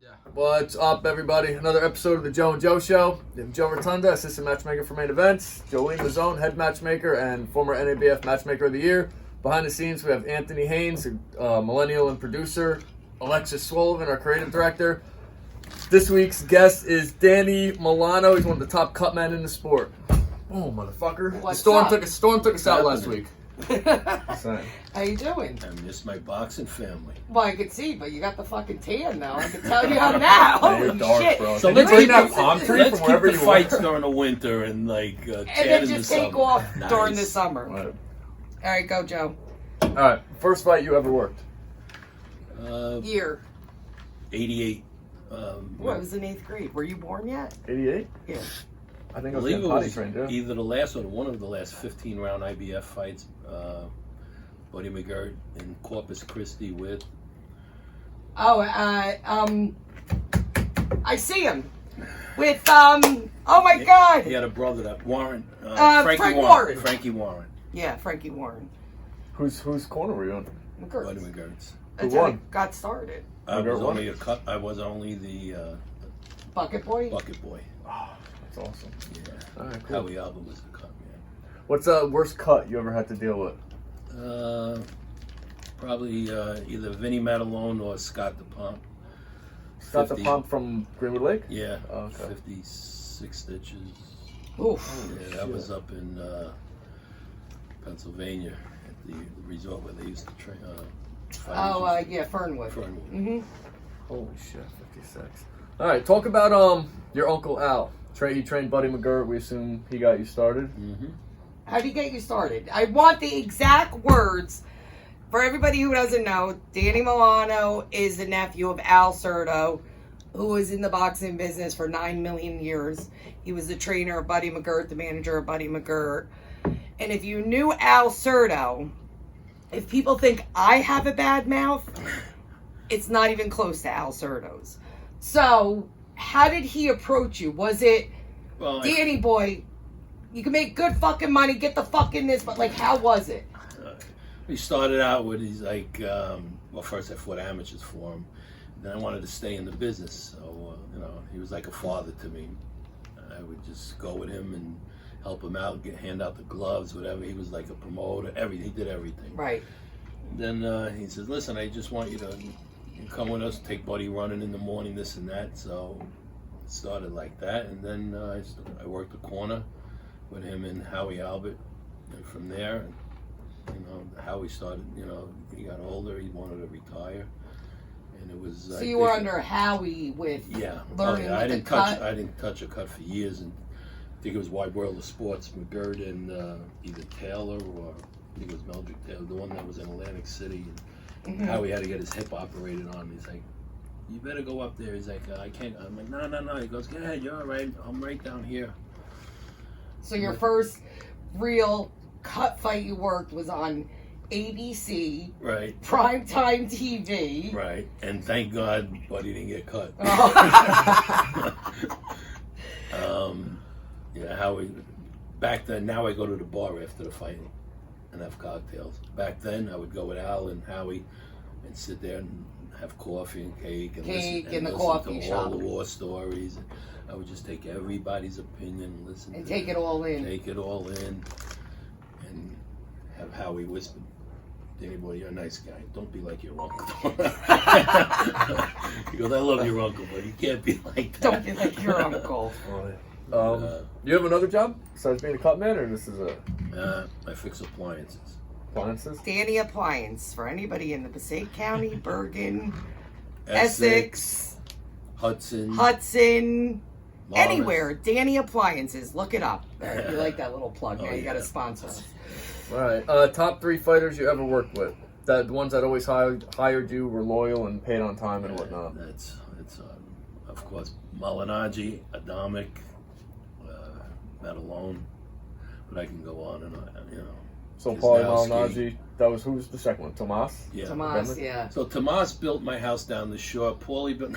Yeah. What's up, everybody? Another episode of the Joe and Joe Show. I'm Joe Rotunda, assistant matchmaker for main events. Jolene Mazzone, head matchmaker and former NABF matchmaker of the year. Behind the scenes, we have Anthony Haynes, millennial and producer. Alexis Swolven, our creative director. This week's guest is Danny Milano. He's one of the top cutmen in the sport. Oh, motherfucker! What's Storm up? took us out last week. How you doing? I miss my boxing family. Well, I could see, but you got the fucking tan now. I can tell you how now. Yeah, you're Holy dark, shit. bro. So Can let's you bring keep that the, palm tree let's from keep wherever the you fights want. during the winter and like tan And then in just the take summer. off Nice. during the summer. Right. All right, go, Joe. All right, first fight you ever worked? Year. 88. What, it was in 8th grade. Were you born yet? 88? Yeah. I think I I was believe getting it potty was trained, yeah. either the last or one of the last 15-round IBF fights. Buddy McGirt in Corpus Christi with. Oh, I see him. With, oh my God. He had a brother that Warren. Frank Warren. Frankie Warren. Yeah, Frankie Warren. Whose corner were you on? Buddy McGirt. McGirt's. That's Who how won? it got started. I McGirt was won? only a cut. I was only the Bucket boy? bucket boy. Oh, that's awesome. Yeah. All right, cool. Howie Alba was the cut man. What's the worst cut you ever had to deal with? Probably either Vinny Matalone or Scott DePomp. Scott the 50. Pomp from Greenwood Lake? Yeah, Oh, okay. 56 stitches. Oof. Yeah, that was up in Pennsylvania at the resort where they used to train. Oh, yeah, Fernwood. Fernwood. Mm-hmm. Holy shit, 56. All right, talk about your Uncle Al. He trained Buddy McGirt. We assume he got you started. Mm-hmm. How did he get you started? I want the exact words. For everybody who doesn't know, Danny Milano is the nephew of Al Certo, who was in the boxing business for 9 million years. He was the trainer of Buddy McGirt, the manager of Buddy McGirt. And if you knew Al Certo, if people think I have a bad mouth, it's not even close to Al Certo's. So, how did he approach you? Was it, Well, Danny boy, you can make good fucking money, get the fuck in this, but like, how was it? he started out with he's like, well, first I fought amateurs for him. Then I wanted to stay in the business, so he was like a father to me. I would just go with him and help him out, hand out the gloves, whatever. He was like a promoter, everything. He did everything. Right. Then he says, listen, I just want you to come with us, take Buddy running in the morning, this and that. So it started like that. And then I worked the corner with him and Howie Albert. And from there, Howie started, he got older, he wanted to retire. And it was... So you were under Howie with learning I with didn't the cut? I didn't touch a cut for years. And I think it was Wide World of Sports, McGirt and either Taylor or I think it was Meldrick Taylor, the one that was in Atlantic City. And Howie had to get his hip operated on. He's like, you better go up there. He's like, I can't. I'm like, no. He goes, go ahead, you're all right. I'm right down here. So your first real cut fight you worked was on ABC, Right. primetime TV. Right. And thank God Buddy didn't get cut. Oh. Howie, back then, now I go to the bar after the fight and have cocktails. Back then, I would go with Al and Howie and sit there and have coffee and cake and listen, in the listen coffee to shop. all the war stories. I would just take everybody's opinion and listen And to take it all in. Take it all in and have Howie whisper, Danny boy, you're a nice guy. Don't be like your uncle. He goes, I love your uncle, but you can't be like that. Don't be like your uncle. You have another job besides being a cut man, or this is a I fix appliances. appliances? Danny Appliance, for anybody in the Passaic County, Bergen, Essex, Hudson. Lawrence. Anywhere. Danny Appliances. Look it up. You like that little plug. Now you got to sponsor us. All right. Top 3 fighters you ever worked with. The ones that always hired you, were loyal and paid on time and whatnot. It's of course Malinaji, Adamic, Matalone, but I can go on and on. So Paulie Kisnowski. Malignaggi, who was the second one? Tomas? Yeah. Tomas, Bentley? yeah. So Tomas built my house down the shore. Paulie built.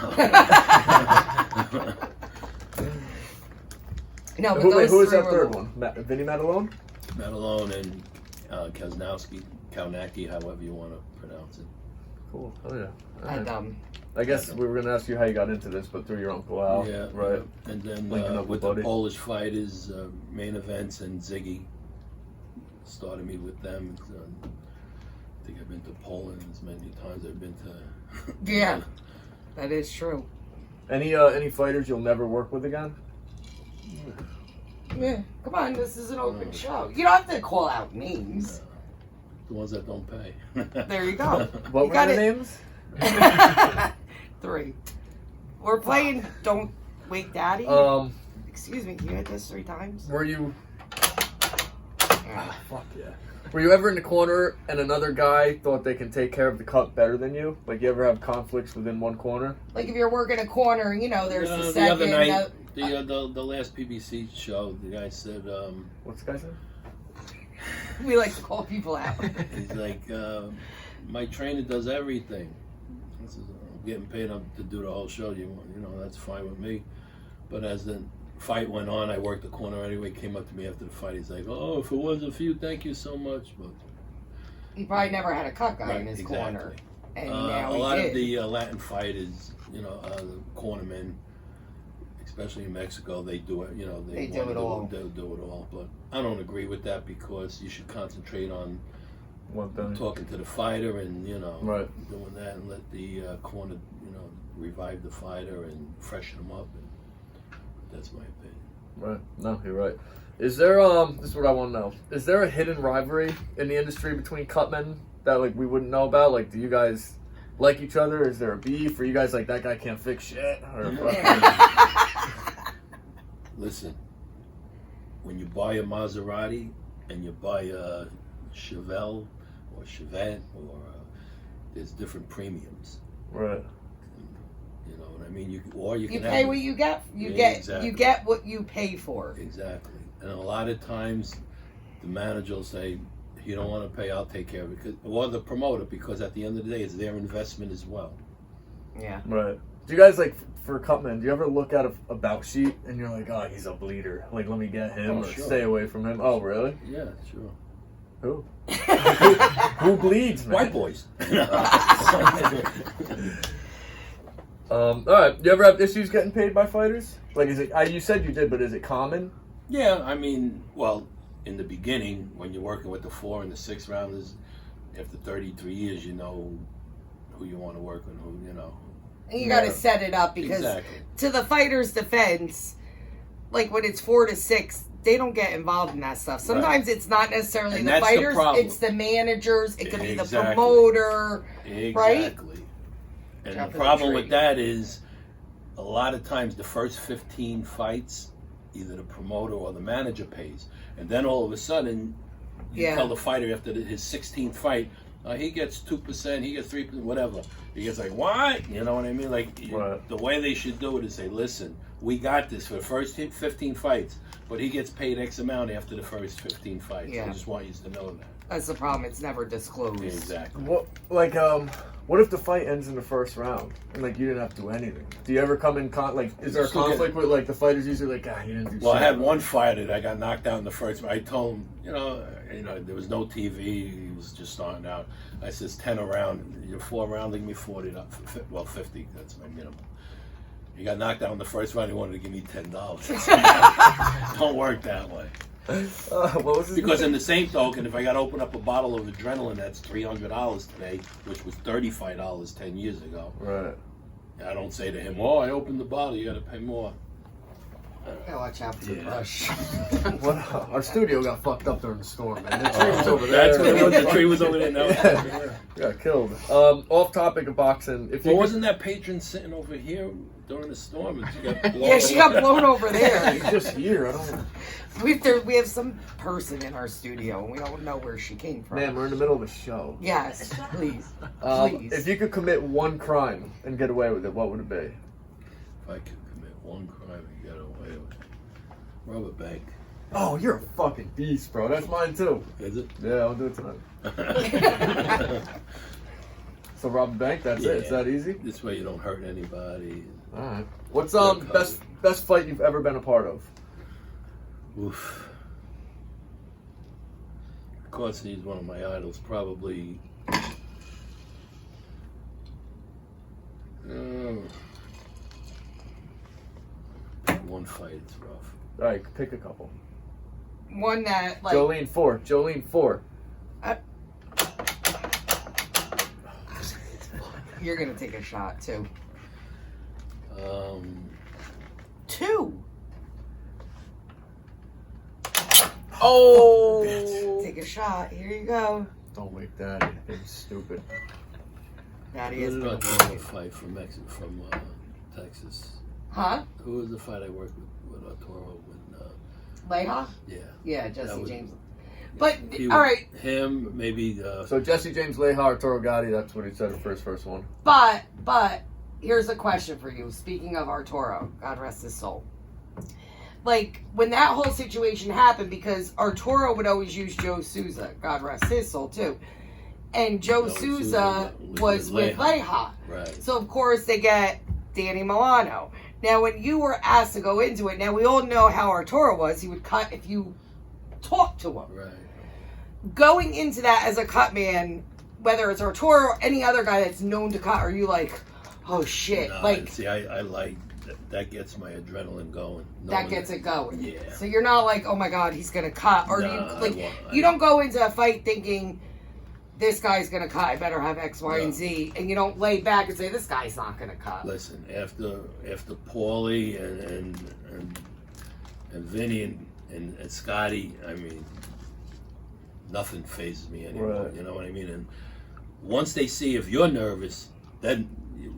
No, but Who those was three that were third the- one? Vinny Matalone? Matalone and Kaznowski, Kaunacki, however you want to pronounce it. Cool. Oh yeah. All And right. I guess we were gonna ask you how you got into this, but through your uncle Al. Yeah, Right. And then Linking up with with the Buddy. Polish fighters, main events, and Ziggy started me with them. I think I've been to Poland as many times as I've been to. Yeah, that is true. Any fighters you'll never work with again? Yeah, come on, this is an open show. You don't have to call out names. The ones that don't pay. There you go. What You were got the it. names? 3. We're playing Don't Wake Daddy. Excuse me, you hit this 3 times? Were you? Fuck yeah. Were you ever in the corner and another guy thought they can take care of the cut better than you? Like you ever have conflicts within one corner? Like if you're working a corner, you know, there's the The second. other night, the last PBC show, the guy said, What's the guy say? we like to call people out. he's like, my trainer does everything. I said, I'm getting paid to do the whole show. You know, that's fine with me. But as the fight went on, I worked the corner anyway. Came up to me after the fight. He's like, "Oh, if it wasn't for you, thank you so much." But He probably never had a cut guy in his exactly. corner, and now a he lot did. of the Latin fighters, the cornermen, especially in Mexico, they do it. You know, They do wanna it all. They do it all. But I don't agree with that because you should concentrate on One thing. talking to the fighter and Right. doing that, and let the corner revive the fighter and freshen him up. And that's my opinion. Right. No, you're right. Is there this is what I want to know. Is there a hidden rivalry in the industry between cutmen that like we wouldn't know about? Like, do you guys like each other? Is there a beef? Or you guys like that guy can't fix shit? Or Listen, when you buy a Maserati and you buy a Chevelle or Chevette or there's different premiums. right. You know what I mean? You You can pay have what you get. You Yeah, get. exactly. You get what you pay for. Exactly. And a lot of times, the manager will say, "If you don't want to pay, I'll take care of it," or the promoter, because at the end of the day, it's their investment as well. Yeah. Right. Do you guys like for cutmen? Do you ever look at a about sheet and you're like, oh, he's a bleeder. Like, let me get him Oh, or sure. stay away from him. Oh, really? Yeah, sure. Who? Who bleeds, man? White boys. All right. You ever have issues getting paid by fighters? Like, is it? You said you did, but is it common? Yeah, I mean, well, in the beginning, when you're working with the 4 and the 6 rounders, after 33 years, you know who you want to work with, who And you got to set it up because, Exactly. to the fighter's defense, like when it's 4 to 6, they don't get involved in that stuff. Sometimes it's not necessarily And the that's the fighters; problem. it's the managers. It could be the Exactly. promoter. Exactly. And Drop the of the problem tree. with that is, a lot of times the first 15 fights, either the promoter or the manager pays, and then all of a sudden, you Yeah. tell the fighter after his 16th fight, he gets 2%, he gets 3%, whatever. He gets like, what? You know what I mean? Like, Right. the way they should do it is say, listen, we got this for the first 15 fights, but he gets paid X amount after the first 15 fights. Yeah. I just want you to know that. That's the problem; it's never disclosed. Exactly. What if the fight ends in the first round and like you didn't have to do anything? Do you ever come in is there a Still conflict with like the fighters usually like, you didn't do Well, I shit? had one fighter that got knocked out in the first. I told him, there was no TV. He was just starting out. I says 10 a round. You're 4 rounding me 40. 50. That's my minimum. He got knocked out in the first round. He wanted to give me $10. Don't work that way. What was his Because name? in the same token, if I got to open up a bottle of adrenaline that's $300 today, which was $35 10 years ago, Right. I don't say to him, "Oh, I opened the bottle. You got to pay more." Gotta watch out for the brush. Our studio got fucked up during the storm, man. The tree was over there. That's what it was. The tree was over there. No. Yeah. Got killed. Off topic of boxing. If you Well, could- wasn't that patron sitting over here during the storm? And she got blown Yeah, she got blown over there. He's just here. I don't. We have some person in our studio, and we don't know where she came from. Man, we're in the middle of a show. Yes, please, please. If you could commit one crime and get away with it, what would it be? If I could commit one crime and get away with it, rob a bank. Oh, you're a fucking beast, bro. That's mine too. Is it? Yeah, I'll do it tonight. So rob a bank. That's it. It's Yeah. that easy. This way you don't hurt anybody. All right. What's Good best fight you've ever been a part of? Oof. Of course, he's one of my idols. Probably one fight, it's rough. All right, pick a couple. One that like Jolene 4. Jolene 4. You're gonna take a shot too. 2. Oh! Take a shot. Here you go. Don't wake Daddy. He's stupid. Daddy Who is did gonna Arturo wait. fight from Texas? Huh? Who was the fight I worked with Arturo when? Leha? Yeah. Yeah, That Jesse was- James. But He all right, Him, maybe. So Jesse James Leha, Arturo Gatti, that's what he said for his first one. but here's a question for you. Speaking of Arturo, God rest his soul. Like when that whole situation happened, because Arturo would always use Joe Souza, God rest his soul too, and Joe Souza was with Leha. Right. So of course they get Danny Milano. Now when you were asked to go into it, now we all know how Arturo was. He would cut if you talked to him. Right. Going into that as a cut man, whether it's Arturo or any other guy that's known to cut, are you like, oh shit, No, like see, I like that gets my adrenaline going. that gets it going. Yeah. So you're not like, oh my god, he's gonna cut, or you don't go into a fight thinking this guy's gonna cut. I better have X, Y, and Z, and you don't lay back and say this guy's not gonna cut. Listen, after Paulie and Vinny and Scotty, I mean, nothing phases me anymore. Right. You know what I mean? And once they see if you're nervous, then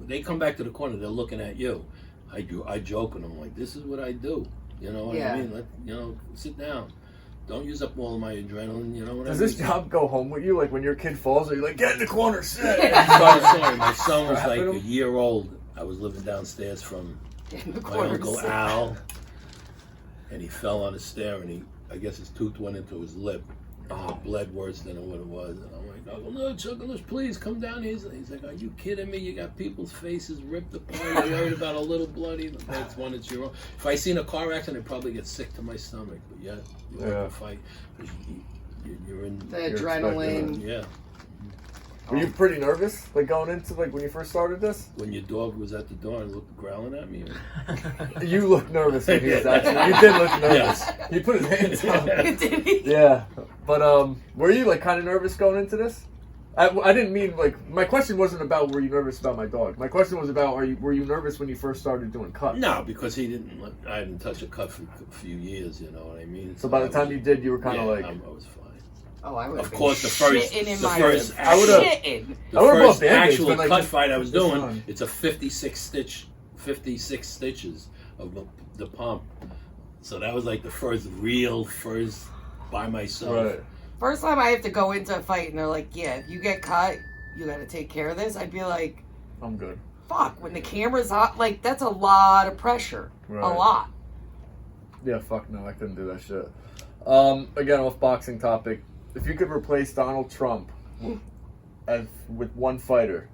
they come back to the corner. They're looking at you. I joke with them like, "This is what I do." You know what I mean? Sit down. Don't use up all of my adrenaline. You know what Does I mean? this job go home with you? Like when your kid falls, are you like, get in the corner, sit? Sorry, my son was like Slapping a him? year old. I was living downstairs from In the my corner, uncle sit. Al, and he fell on the stair, and I guess his tooth went into his lip, and it bled worse than what it was. And I'm like, Uncle Nuts, Uncle Nuts, please come down. He's like, are you kidding me? You got people's faces ripped apart. You're worried about a little bloody. That's one that's your own. If I seen a car accident, I'd probably get sick to my stomach. But yeah, you have to fight. You're in The adrenaline. Yeah. Were you pretty nervous, like going into like when you first started this? When your dog was at the door and looked growling at me. You looked nervous when he was actually. You did look nervous. Yes. He put his hands up. Did he? Yeah, but were you like kind of nervous going into this? I didn't mean like my question wasn't about were you nervous about my dog. My question was about were you nervous when you first started doing cuts? No, because I didn't touch a cut for a few years. You know what I mean? So by the time you did, you were kind of like. I was fine. Oh, I would. Of course, the first I would've- shitting. The I would've bought first Band-Aids, actual but, like, cut just- fight I was just doing, on. it's a 56 stitches of the pump. So that was like the first by myself. Right. First time I have to go into a fight and they're like, yeah, if you get cut, you got to take care of this. I'd be like, I'm good. fuck, when the camera's hot, like, that's a lot of pressure. Right. A lot. Yeah, fuck no, I couldn't do that shit. Again, off boxing topic. If you could replace Donald Trump with one fighter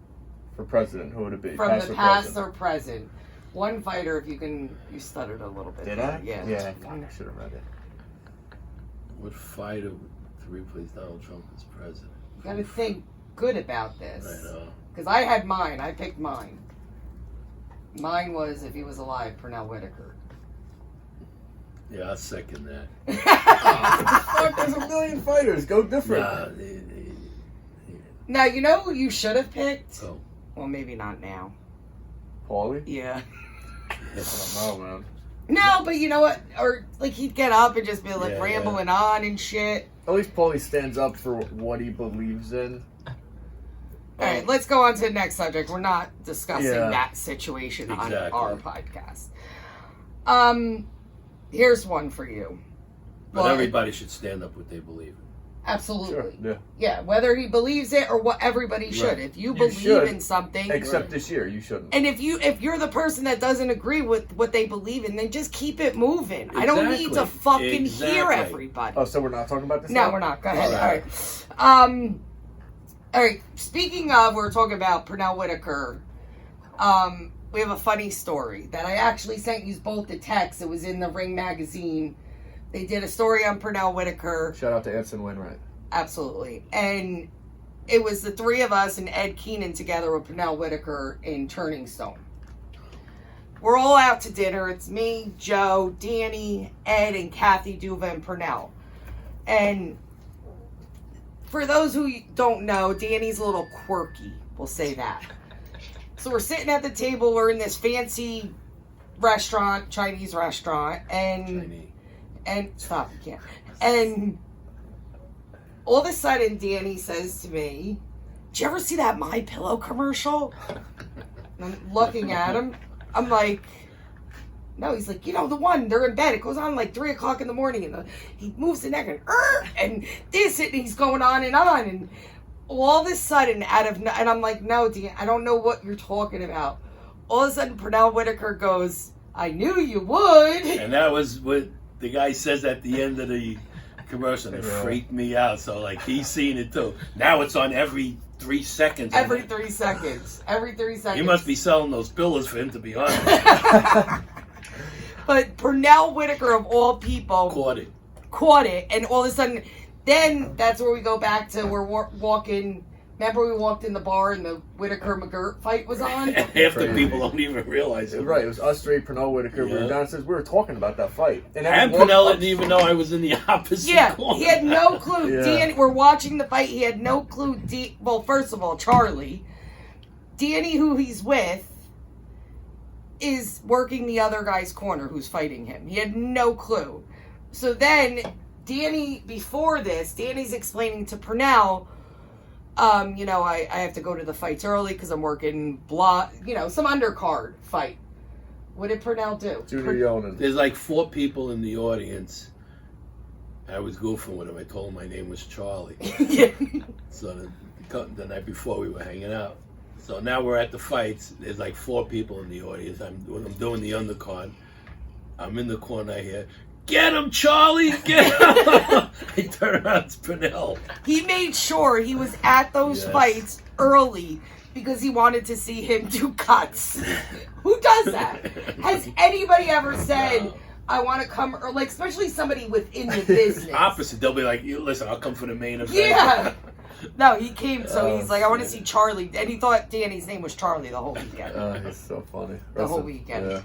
for president, who would it be? From Past the or past present? or present. One fighter, if you can, you stuttered a little bit. Did there. I? Yeah. Yeah, fuck, I should have read it. What fighter to replace Donald Trump as president? You got to think good about I this. know. Because I had mine. I picked mine. Mine was, if he was alive, Pernell Whitaker. Yeah, I'll second that. Fuck, there's a million fighters. Go different. Nah, Now, you know who you should have picked? oh, Well, maybe not now. Paulie? Yeah. I don't know, man. No, but you know what? Or, like, he'd get up and just be, like, Yeah, rambling on and shit. At least Paulie stands up for what he believes in. All right, let's go on to the next subject. We're not discussing Yeah. that situation on Exactly. our podcast. Here's one for you. but Well, everybody should stand up what they believe in. Absolutely. Sure, yeah. Yeah, whether he believes it or what everybody should. Right. If you You believe should, in something, Except Right. this year, you shouldn't. and if you're the person that doesn't agree with what they believe in, then just keep it moving. I don't need to Exactly. fucking hear Exactly. everybody. Oh, so we're not talking about this No, now? we're not. Go ahead. All All right. right. All right. Speaking of, we're talking about Pernell Whitaker. We have a funny story that I actually sent you both the text. It was in the Ring magazine. They did a story on Pernell Whitaker. Shout out to Anson Wainwright. Absolutely. And it was the three of us and Ed Keenan together with Pernell Whitaker in Turning Stone. we're all out to dinner. It's me, Joe, Danny, Ed, and Kathy, Duva, and Purnell. And for those who don't know, Danny's a little quirky. We'll say that. So we're sitting at the table. We're in this fancy restaurant, Chinese restaurant, and stop, you can't. And all of a sudden, Danny says to me, "Did you ever see that My Pillow commercial?" And I'm looking at him. I'm like, "No." He's like, "You know, the one, they're in bed. It goes on like 3 o'clock in the morning." And he moves the neck and this, and he's going on. And all of a sudden, and I'm like, "No, Dan, I don't know what you're talking about." All of a sudden, Purnell Whitaker goes, "I knew you would." And that was what the guy says at the end of the commercial. It freaked me out. So, like, he's seen it too. Now it's on every 3 seconds. Every 3 seconds. Every 3 seconds. He must be selling those pillows for him, to be honest. But Purnell Whitaker, of all people, caught it. And all of a sudden, then that's where we go back to we're walking. Remember we walked in the bar and the Whitaker-McGirt fight was on? Half the people don't even realize it. Right, it was us three, Purnell Whitaker. We were downstairs. We were talking about that fight. And Purnell didn't even know I was in the opposite corner. He had no clue. Yeah. We're watching the fight. He had no clue. Well, first of all, Charlie. Danny, who he's with, is working the other guy's corner who's fighting him. He had no clue. So then, before this, Danny's explaining to Purnell, I have to go to the fights early because I'm working some undercard fight. What did Purnell do? Junior Yonan. There's like 4 people in the audience. I was goofing with him. I told him my name was Charlie. Yeah. So the night before we were hanging out. So now we're at the fights. There's like 4 people in the audience. When I'm doing the undercard, I'm in the corner. I hear, "Get him, Charlie! Get him!" I turn around, it's Purnell. He made sure he was at those fights early because he wanted to see him do cuts. Who does that? Has anybody ever said, No. "I want to come," or like, especially somebody within the business? Opposite. They'll be like, "Listen, I'll come for the main event." Yeah. No, he came, so he's like, "I want to see Charlie," and he thought Danny's name was Charlie the whole weekend. He's so funny. The whole weekend. Yeah.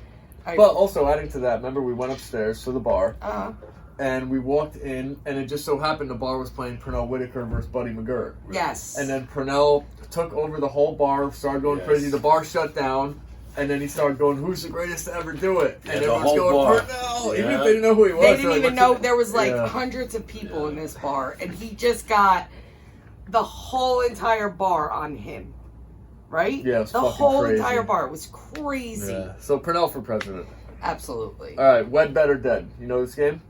Right. But also adding to that, remember we went upstairs to the bar, Uh-huh. and we walked in, and it just so happened the bar was playing Purnell Whitaker versus Buddy McGirt. Yes. And then Purnell took over the whole bar, started going crazy. The bar shut down, and then he started going, "Who's the greatest to ever do it?" And the everyone's whole going, bar. "Purnell!" Even if they didn't know who he was. They didn't like, even "What's know it?" there was like hundreds of people in this bar, and he just got the whole entire bar on him. Right? Yeah, it was the fucking whole crazy. entire bar was crazy. Yeah. So Purnell for president. Absolutely. All right, wed, bed, or dead. You know this game?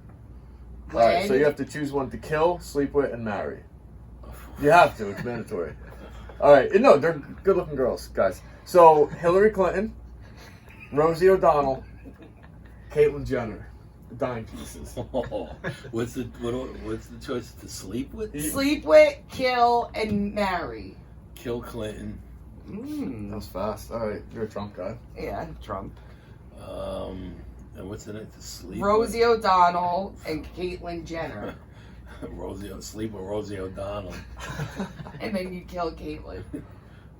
All right, Wed. so you have to choose one to kill, sleep with, and marry. You have to. It's mandatory. All right. No, they're good-looking girls, guys. So Hillary Clinton, Rosie O'Donnell, Caitlyn Jenner, the dime pieces. What's the choice to sleep with? Sleep with, kill, and marry. Kill Clinton. That was fast. All right, you're a Trump guy. Yeah, Trump. And what's the next? To sleep Rosie O'Donnell and Caitlyn Jenner. with? Sleep with Rosie O'Donnell. And then you kill Caitlyn.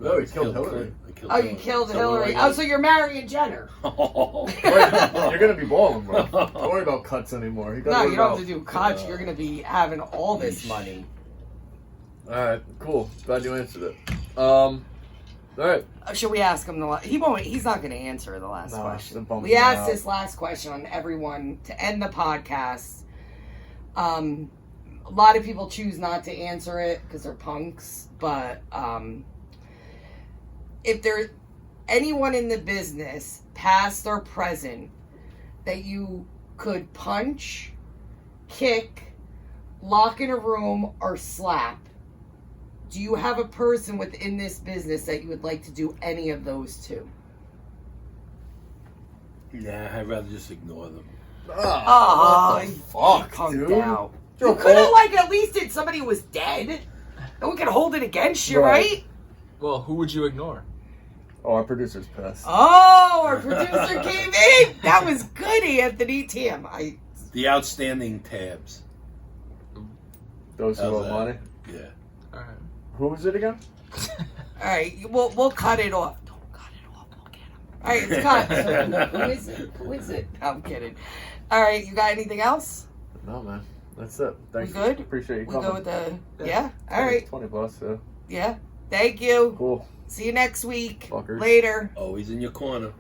No, he killed Hillary. Oh, you killed Hillary. Oh, so you're marrying Jenner. You're gonna be balling, bro. Don't worry about cuts anymore. No, you don't have to do cuts. You're going to be having all this money. All right, cool. Glad you answered it. All right. Should we ask him the last? He won't. He's not going to answer the last No, question. it's bummed We me asked out. this last question on everyone to end the podcast. A lot of people choose not to answer it because they're punks. But if there's anyone in the business, past or present, that you could punch, kick, lock in a room, or slap, do you have a person within this business that you would like to do any of those two? Nah, I'd rather just ignore them. Oh, fuck, fuck, dude. out. You're You could have, all- like, at least did somebody who was dead. And we could hold it against you, Right. right? Well, who would you ignore? Oh, our producer's pissed. Oh, our producer came in. That was good, Anthony. Tim, The outstanding tabs. Those who How's owe that? money. Yeah. All right. Who was it again? all right, we'll cut it off. Don't cut it off. We'll get him. All right, it's cut. Who is it? Who is it? I'm kidding. All right, you got anything else? No, man. That's it. Thanks. We good? Appreciate you We coming. go with the yeah. All right. $20, so Yeah. Thank you. cool. See you next week. Fuckers. Later. Always in your corner.